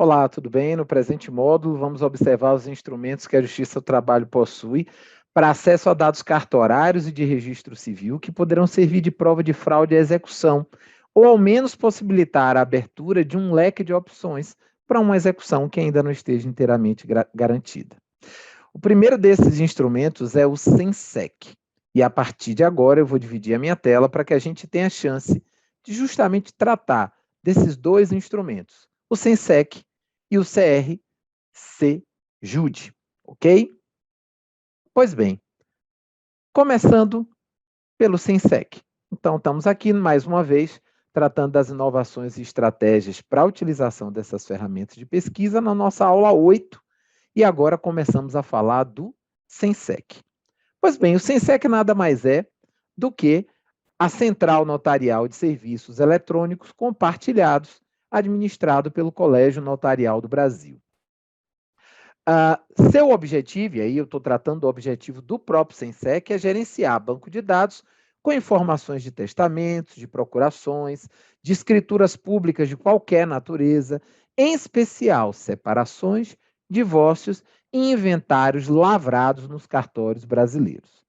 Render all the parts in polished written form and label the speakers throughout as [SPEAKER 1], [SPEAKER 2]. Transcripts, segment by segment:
[SPEAKER 1] Olá, tudo bem? No presente módulo, vamos observar os instrumentos que a Justiça do Trabalho possui para acesso a dados cartorários e de registro civil que poderão servir de prova de fraude à execução, ou ao menos possibilitar a abertura de um leque de opções para uma execução que ainda não esteja inteiramente garantida. O primeiro desses instrumentos é o SENSEC, e a partir de agora eu vou dividir a minha tela para que a gente tenha a chance de justamente tratar desses dois instrumentos, o SENSEC e o CRC-JUDE, ok? Pois bem, começando pelo SENSEC. Então, estamos aqui, mais uma vez, tratando das inovações e estratégias para a utilização dessas ferramentas de pesquisa na nossa aula 8, e agora começamos a falar do SENSEC. Pois bem, o SENSEC nada mais é do que a Central Notarial de Serviços Eletrônicos Compartilhados, administrado pelo Colégio Notarial do Brasil. Seu objetivo, e aí eu estou tratando do objetivo do próprio SENSEC, é gerenciar banco de dados com informações de testamentos, de procurações, de escrituras públicas de qualquer natureza, em especial separações, divórcios e inventários lavrados nos cartórios brasileiros.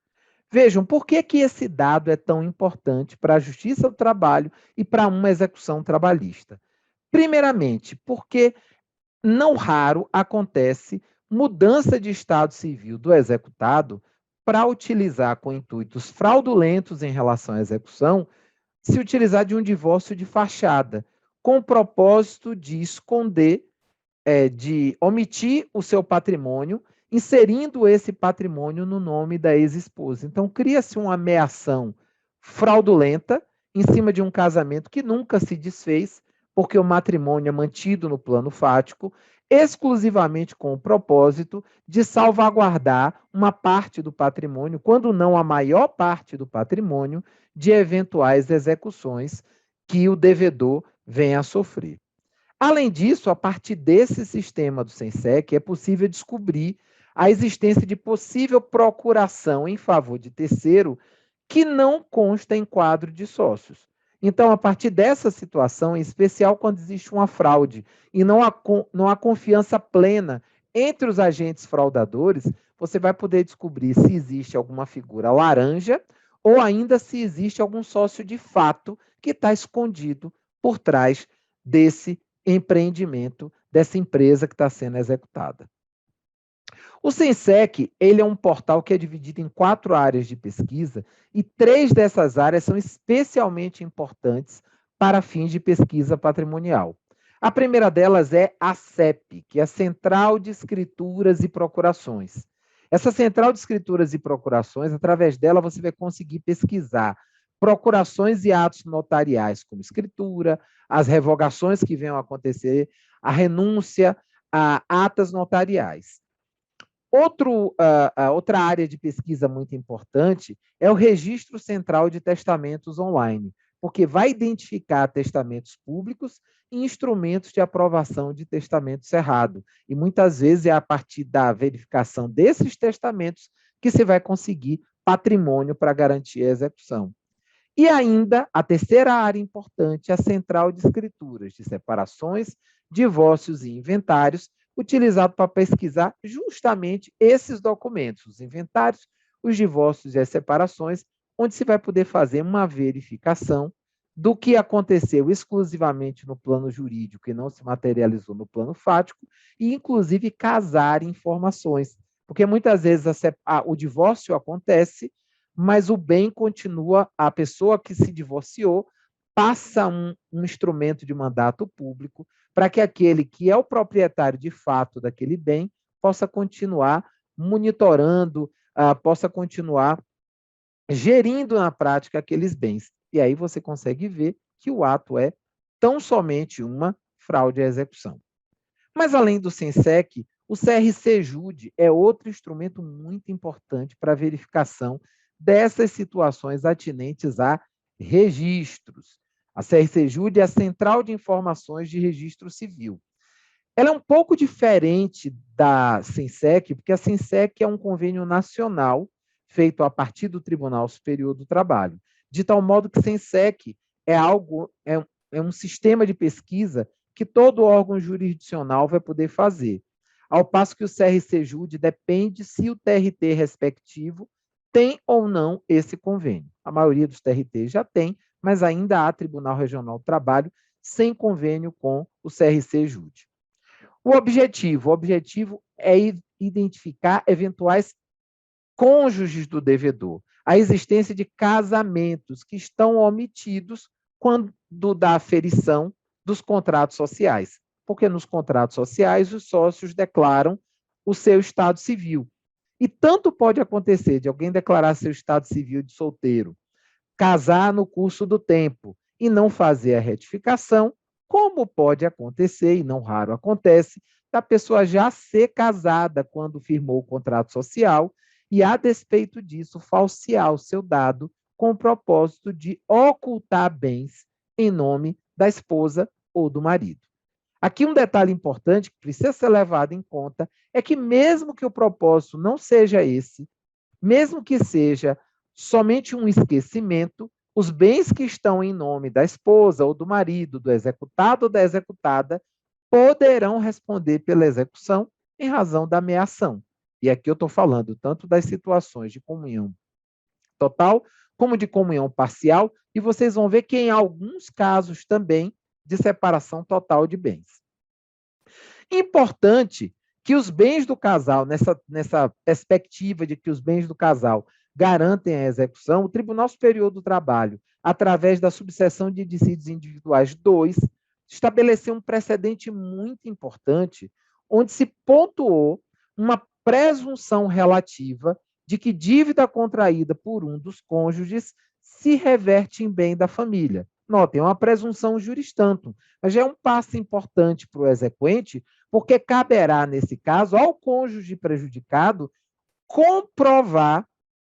[SPEAKER 1] Vejam, por que esse dado é tão importante para a Justiça do Trabalho e para uma execução trabalhista? Primeiramente, porque não raro acontece mudança de estado civil do executado para utilizar com intuitos fraudulentos em relação à execução, se utilizar de um divórcio de fachada, com o propósito de esconder, de omitir o seu patrimônio, inserindo esse patrimônio no nome da ex-esposa. Então, cria-se uma ameação fraudulenta em cima de um casamento que nunca se desfez, porque o matrimônio é mantido no plano fático, exclusivamente com o propósito de salvaguardar uma parte do patrimônio, quando não a maior parte do patrimônio, de eventuais execuções que o devedor venha a sofrer. Além disso, a partir desse sistema do SENSEC, é possível descobrir a existência de possível procuração em favor de terceiro que não consta em quadro de sócios. Então, a partir dessa situação, em especial quando existe uma fraude e não há confiança plena entre os agentes fraudadores, você vai poder descobrir se existe alguma figura laranja ou ainda se existe algum sócio de fato que está escondido por trás desse empreendimento, dessa empresa que está sendo executada. O SENSEC, ele é um portal que é dividido em 4 áreas de pesquisa e 3 dessas áreas são especialmente importantes para fins de pesquisa patrimonial. A primeira delas é a CEP, que é a Central de Escrituras e Procurações. Essa Central de Escrituras e Procurações, através dela você vai conseguir pesquisar procurações e atos notariais, como escritura, as revogações que venham a acontecer, a renúncia a atas notariais. Outra área de pesquisa muito importante é o Registro Central de Testamentos Online, porque vai identificar testamentos públicos e instrumentos de aprovação de testamento cerrado. E muitas vezes é a partir da verificação desses testamentos que se vai conseguir patrimônio para garantir a execução. E ainda, a terceira área importante é a Central de Escrituras, de separações, divórcios e inventários, utilizado para pesquisar justamente esses documentos, os inventários, os divórcios e as separações, onde se vai poder fazer uma verificação do que aconteceu exclusivamente no plano jurídico e não se materializou no plano fático, e inclusive casar informações, porque muitas vezes o divórcio acontece, mas o bem continua, a pessoa que se divorciou passa um instrumento de mandato público para que aquele que é o proprietário de fato daquele bem possa continuar monitorando, possa continuar gerindo na prática aqueles bens. E aí você consegue ver que o ato é tão somente uma fraude à execução. Mas além do SENSEC, o CRC-JUDE é outro instrumento muito importante para a verificação dessas situações atinentes a registros. A CRC-JUDE é a Central de Informações de Registro Civil. Ela é um pouco diferente da SENSEC, porque a SENSEC é um convênio nacional feito a partir do Tribunal Superior do Trabalho, de tal modo que SENSEC é um sistema de pesquisa que todo órgão jurisdicional vai poder fazer. Ao passo que o CRC-JUDE depende se o TRT respectivo tem ou não esse convênio. A maioria dos TRTs já tem, mas ainda há Tribunal Regional do Trabalho sem convênio com o CRC-JUDE. O objetivo é identificar eventuais cônjuges do devedor, a existência de casamentos que estão omitidos quando da aferição dos contratos sociais, porque nos contratos sociais os sócios declaram o seu estado civil. E tanto pode acontecer de alguém declarar seu estado civil de solteiro, casar no curso do tempo e não fazer a retificação, como pode acontecer, e não raro acontece, da pessoa já ser casada quando firmou o contrato social e, a despeito disso, falsear o seu dado com o propósito de ocultar bens em nome da esposa ou do marido. Aqui um detalhe importante que precisa ser levado em conta é que mesmo que o propósito não seja esse, mesmo que seja somente um esquecimento, os bens que estão em nome da esposa ou do marido, do executado ou da executada, poderão responder pela execução em razão da ameação. E aqui eu estou falando tanto das situações de comunhão total como de comunhão parcial, e vocês vão ver que em alguns casos também de separação total de bens. Importante que os bens do casal, nessa perspectiva de que os bens do casal garantem a execução, o Tribunal Superior do Trabalho, através da subseção de dissídios individuais 2, estabeleceu um precedente muito importante, onde se pontuou uma presunção relativa de que dívida contraída por um dos cônjuges se reverte em bem da família. Notem, é uma presunção juris tantum, mas já é um passo importante para o exequente, porque caberá, nesse caso, ao cônjuge prejudicado comprovar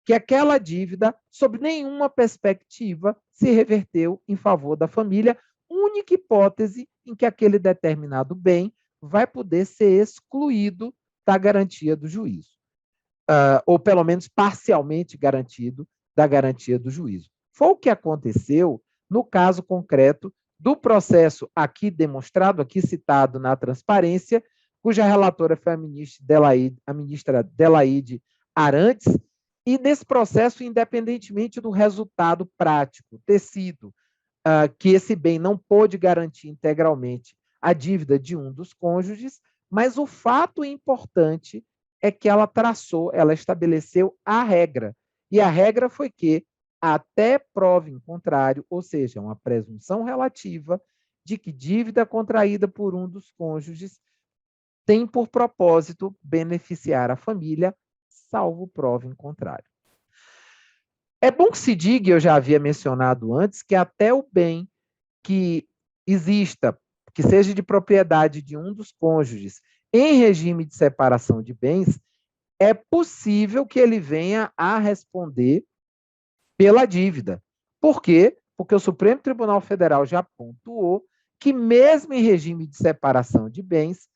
[SPEAKER 1] que aquela dívida, sob nenhuma perspectiva, se reverteu em favor da família, única hipótese em que aquele determinado bem vai poder ser excluído da garantia do juízo, ou pelo menos parcialmente garantido da garantia do juízo. Foi o que aconteceu no caso concreto do processo aqui demonstrado, aqui citado na transparência, cuja relatora foi a ministra Delaide Arantes, e nesse processo, independentemente do resultado prático ter sido que esse bem não pôde garantir integralmente a dívida de um dos cônjuges, mas o fato importante é que ela estabeleceu a regra, e a regra foi que, até prova em contrário, ou seja, uma presunção relativa de que dívida contraída por um dos cônjuges tem por propósito beneficiar a família, salvo prova em contrário. É bom que se diga, eu já havia mencionado antes, que até o bem que exista, que seja de propriedade de um dos cônjuges, em regime de separação de bens, é possível que ele venha a responder pela dívida. Por quê? Porque o Supremo Tribunal Federal já pontuou que, mesmo em regime de separação de bens,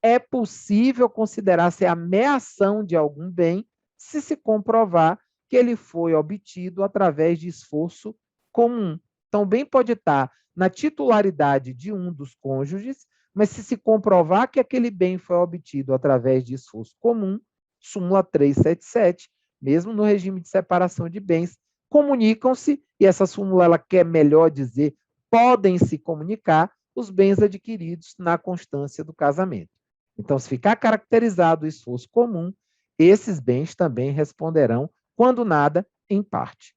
[SPEAKER 1] é possível considerar-se ameação de algum bem se comprovar que ele foi obtido através de esforço comum. Então, bem pode estar na titularidade de um dos cônjuges, mas se comprovar que aquele bem foi obtido através de esforço comum, súmula 377, mesmo no regime de separação de bens, comunicam-se, e essa súmula ela quer melhor dizer, podem se comunicar os bens adquiridos na constância do casamento. Então, se ficar caracterizado o esforço comum, esses bens também responderão, quando nada, em parte.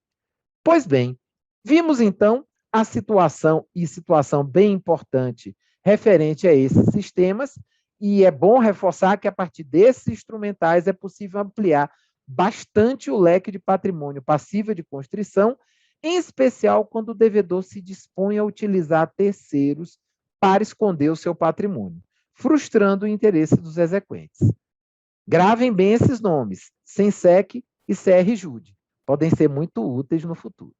[SPEAKER 1] Pois bem, vimos então a situação, e situação bem importante, referente a esses sistemas, e é bom reforçar que, a partir desses instrumentais, é possível ampliar bastante o leque de patrimônio passível de constrição, em especial quando o devedor se dispõe a utilizar terceiros para esconder o seu patrimônio, frustrando o interesse dos exequentes. Gravem bem esses nomes, SENSEC e CRJUDE. Podem ser muito úteis no futuro.